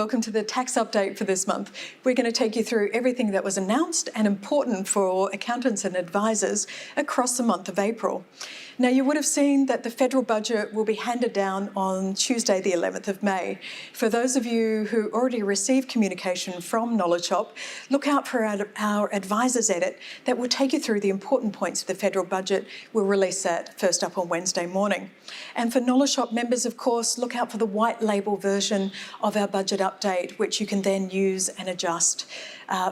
welcome to the tax update for this month. We're going to take you through everything that was announced and important for accountants and advisors across the month of April. Now, you would have seen that the federal budget will be handed down on Tuesday, the 11th of May. For those of you who already received communication from Knowledge Shop, look out for our advisors edit that will take you through the important points of the federal budget. We'll release that first up on Wednesday morning. And for Knowledge Shop members, of course, look out for the white label version of our budget update, which you can then use and adjust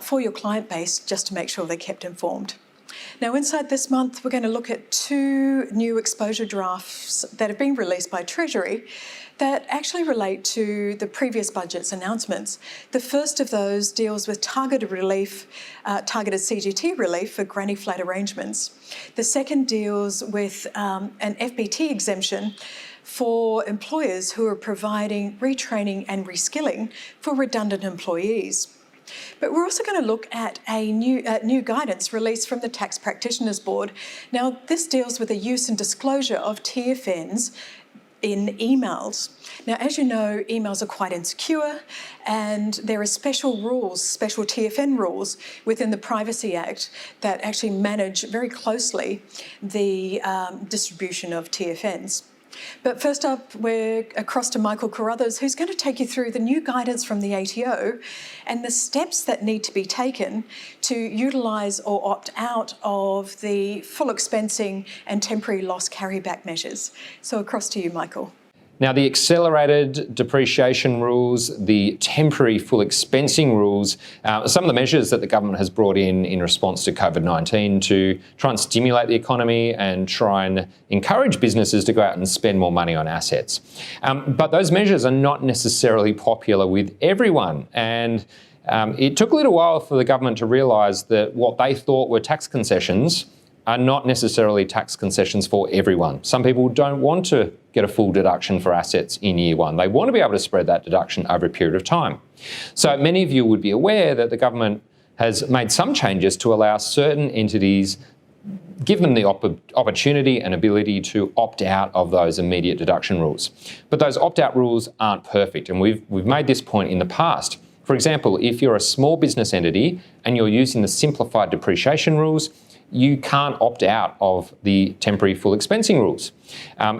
for your client base just to make sure they're kept informed. Now, inside this month, we're going to look at two new exposure drafts that have been released by Treasury that actually relate to the previous budget's announcements. The first of those deals with targeted relief, targeted CGT relief for granny flat arrangements. The second deals with an FBT exemption for employers who are providing retraining and reskilling for redundant employees. But we're also going to look at a new guidance released from the Tax Practitioners Board. Now, this deals with the use and disclosure of TFNs in emails. Now, as you know, emails are quite insecure, and there are special rules, special TFN rules within the Privacy Act that actually manage very closely the distribution of TFNs. But first up, we're across to Michael Carruthers, who's going to take you through the new guidance from the ATO and the steps that need to be taken to utilise or opt out of the full expensing and temporary loss carryback measures. So across to you, Michael. Now, the accelerated depreciation rules, the temporary full expensing rules, some of the measures that the government has brought in response to COVID-19 to try and stimulate the economy and try and encourage businesses to go out and spend more money on assets. But those measures are not necessarily popular with everyone. And it took a little while for the government to realise that what they thought were tax concessions are not necessarily tax concessions for everyone. Some people don't want to get a full deduction for assets in year one. They want to be able to spread that deduction over a period of time. So many of you would be aware that the government has made some changes to allow certain entities, give them the opportunity and ability to opt out of those immediate deduction rules. But those opt-out rules aren't perfect, and we've made this point in the past. For example, if you're a small business entity and you're using the simplified depreciation rules, you can't opt out of the temporary full expensing rules.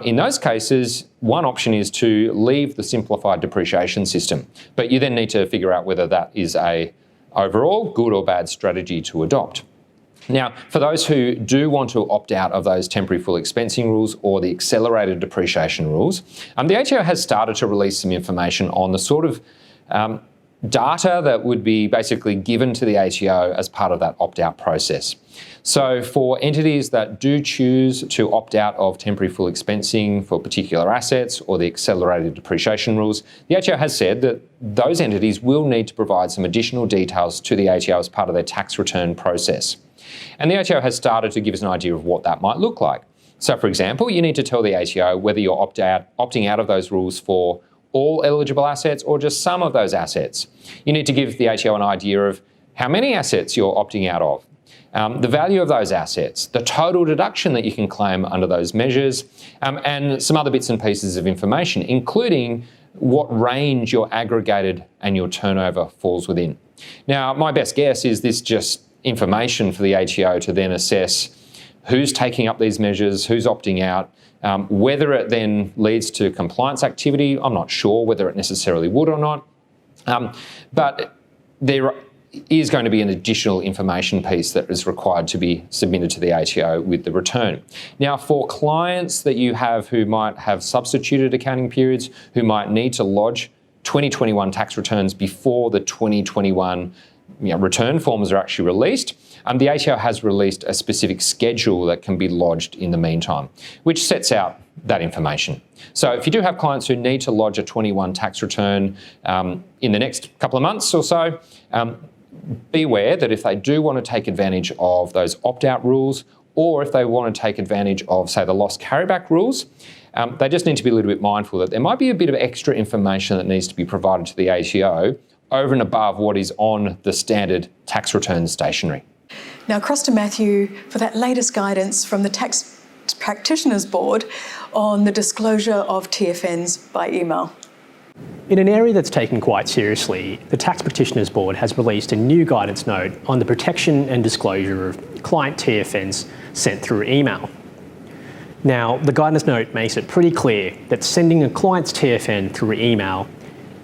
In those cases, one option is to leave the simplified depreciation system, but you then need to figure out whether that is a overall good or bad strategy to adopt. Now, for those who do want to opt out of those temporary full expensing rules or the accelerated depreciation rules, the ATO has started to release some information on the sort of data that would be basically given to the ATO as part of that opt-out process. So for entities that do choose to opt out of temporary full expensing for particular assets or the accelerated depreciation rules, the ATO has said that those entities will need to provide some additional details to the ATO as part of their tax return process. And the ATO has started to give us an idea of what that might look like. So for example, you need to tell the ATO whether you're opting out of those rules for all eligible assets or just some of those assets. You need to give the ATO an idea of how many assets you're opting out of, the value of those assets, the total deduction that you can claim under those measures, and some other bits and pieces of information, including what range your aggregated annual turnover falls within. Now, my best guess is this just information for the ATO to then assess who's taking up these measures, who's opting out. Whether it then leads to compliance activity, I'm not sure whether it necessarily would or not. But there is going to be an additional information piece that is required to be submitted to the ATO with the return. Now, for clients that you have who might have substituted accounting periods, who might need to lodge 2021 tax returns before the 2021 return forms are actually released, the ATO has released a specific schedule that can be lodged in the meantime, which sets out that information. So if you do have clients who need to lodge a 21 tax return in the next couple of months or so, be aware that if they do want to take advantage of those opt-out rules, or if they want to take advantage of, say, the loss carryback rules, they just need to be a little bit mindful that there might be a bit of extra information that needs to be provided to the ATO over and above what is on the standard tax return stationery. Now, across to Matthew for that latest guidance from the Tax Practitioners Board on the disclosure of TFNs by email. In an area that's taken quite seriously, the Tax Practitioners Board has released a new guidance note on the protection and disclosure of client TFNs sent through email. Now, the guidance note makes it pretty clear that sending a client's TFN through email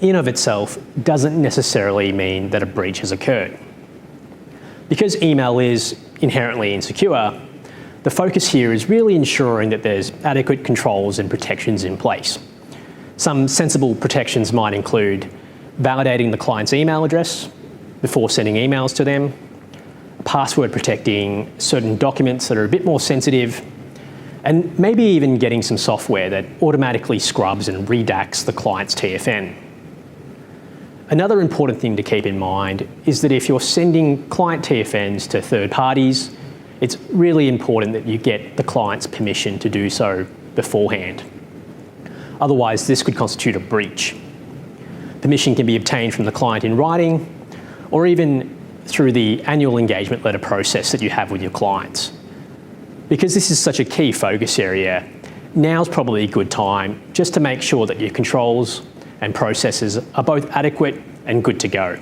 in of itself doesn't necessarily mean that a breach has occurred. Because email is inherently insecure, the focus here is really ensuring that there's adequate controls and protections in place. Some sensible protections might include validating the client's email address before sending emails to them, password protecting certain documents that are a bit more sensitive, and maybe even getting some software that automatically scrubs and redacts the client's TFN. Another important thing to keep in mind is that if you're sending client TFNs to third parties, it's really important that you get the client's permission to do so beforehand. Otherwise, this could constitute a breach. Permission can be obtained from the client in writing, or even through the annual engagement letter process that you have with your clients. Because this is such a key focus area, now's probably a good time just to make sure that your controls and processes are both adequate and good to go.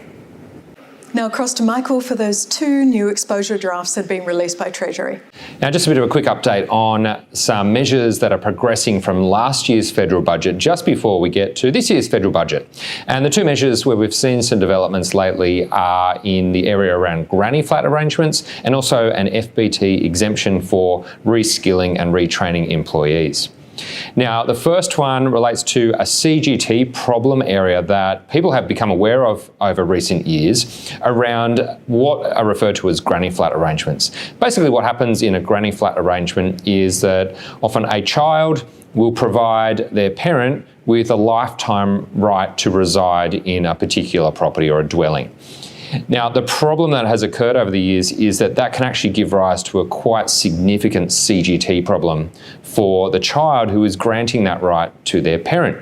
Now across to Michael for those 2 new exposure drafts that have been released by Treasury. Now, just a bit of a quick update on some measures that are progressing from last year's federal budget just before we get to this year's federal budget. And the 2 measures where we've seen some developments lately are in the area around granny flat arrangements and also an FBT exemption for reskilling and retraining employees. Now, the first one relates to a CGT problem area that people have become aware of over recent years around what are referred to as granny flat arrangements. Basically, what happens in a granny flat arrangement is that often a child will provide their parent with a lifetime right to reside in a particular property or a dwelling. Now, the problem that has occurred over the years is that that can actually give rise to a quite significant CGT problem for the child who is granting that right to their parent.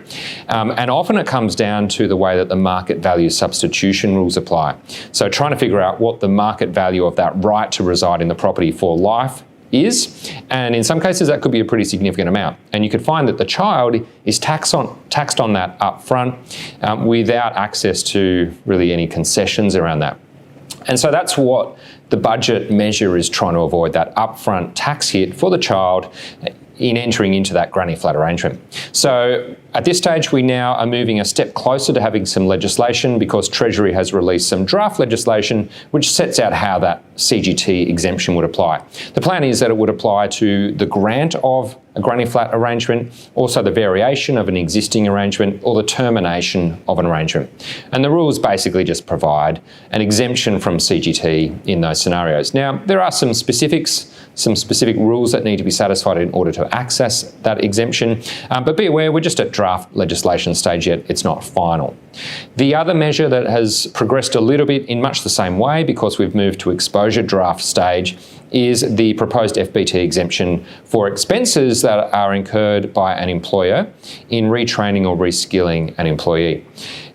And often it comes down to the way that the market value substitution rules apply. So trying to figure out what the market value of that right to reside in the property for life is, and in some cases that could be a pretty significant amount. And you could find that the child is taxed on that up front without access to really any concessions around that. And so that's what the budget measure is trying to avoid, that upfront tax hit for the child in entering into that granny flat arrangement. So at this stage, we now are moving a step closer to having some legislation because Treasury has released some draft legislation which sets out how that CGT exemption would apply. The plan is that it would apply to the grant of a granny flat arrangement, also the variation of an existing arrangement, or the termination of an arrangement. And the rules basically just provide an exemption from CGT in those scenarios. Now, there are some specific rules that need to be satisfied in order to access that exemption, but be aware we're just at draft legislation stage yet, it's not final. The other measure that has progressed a little bit in much the same way because we've moved to exposure draft stage is the proposed FBT exemption for expenses that are incurred by an employer in retraining or reskilling an employee.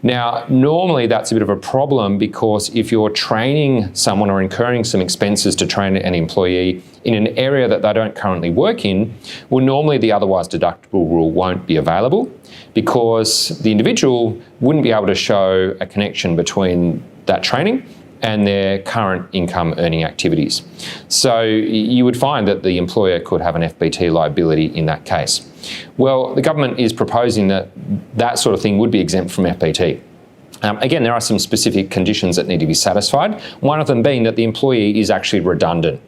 Now, normally that's a bit of a problem because if you're training someone or incurring some expenses to train an employee in an area that they don't currently work in, well, normally the otherwise deductible rule won't be available because the individual wouldn't be able to show a connection between that training and their current income earning activities. So you would find that the employer could have an FBT liability in that case. Well, the government is proposing that that sort of thing would be exempt from FBT. Again, there are some specific conditions that need to be satisfied, one of them being that the employee is actually redundant.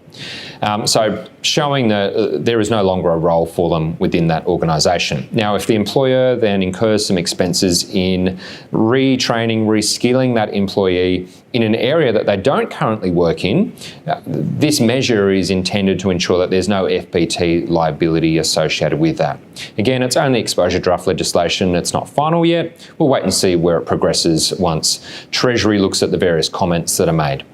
So showing that there is no longer a role for them within that organisation. Now, if the employer then incurs some expenses in retraining, reskilling that employee in an area that they don't currently work in, this measure is intended to ensure that there's no FBT liability associated with that. Again, it's only exposure draft legislation, it's not final yet. We'll wait and see where it progresses once Treasury looks at the various comments that are made.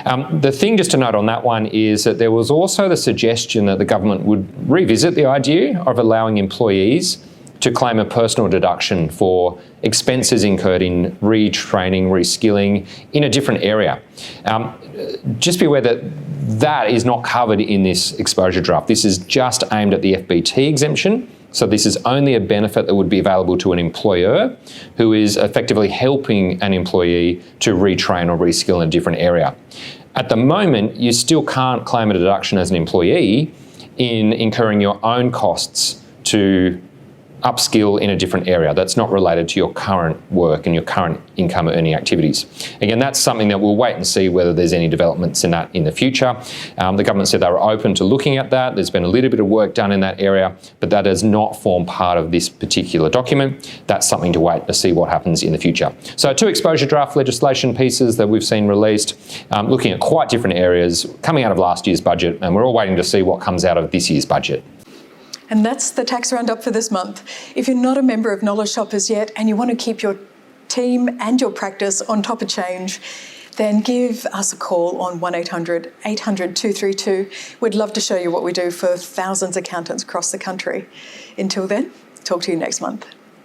The thing just to note on that one is that there was also the suggestion that the government would revisit the idea of allowing employees to claim a personal deduction for expenses incurred in retraining, reskilling in a different area. Just be aware that that is not covered in this exposure draft. This is just aimed at the FBT exemption So this is only a benefit that would be available to an employer who is effectively helping an employee to retrain or reskill in a different area. At the moment, you still can't claim a deduction as an employee in incurring your own costs to upskill in a different area that's not related to your current work and your current income earning activities. Again, that's something that we'll wait and see whether there's any developments in that in the future. The government said they were open to looking at that. There's been a little bit of work done in that area, but that does not form part of this particular document. That's something to wait to see what happens in the future. So 2 exposure draft legislation pieces that we've seen released, looking at quite different areas coming out of last year's budget, and we're all waiting to see what comes out of this year's budget. And that's the tax roundup for this month. If you're not a member of Knowledge Shoppers yet and you want to keep your team and your practice on top of change, then give us a call on 1800 800 232. We'd love to show you what we do for thousands of accountants across the country. Until then, talk to you next month.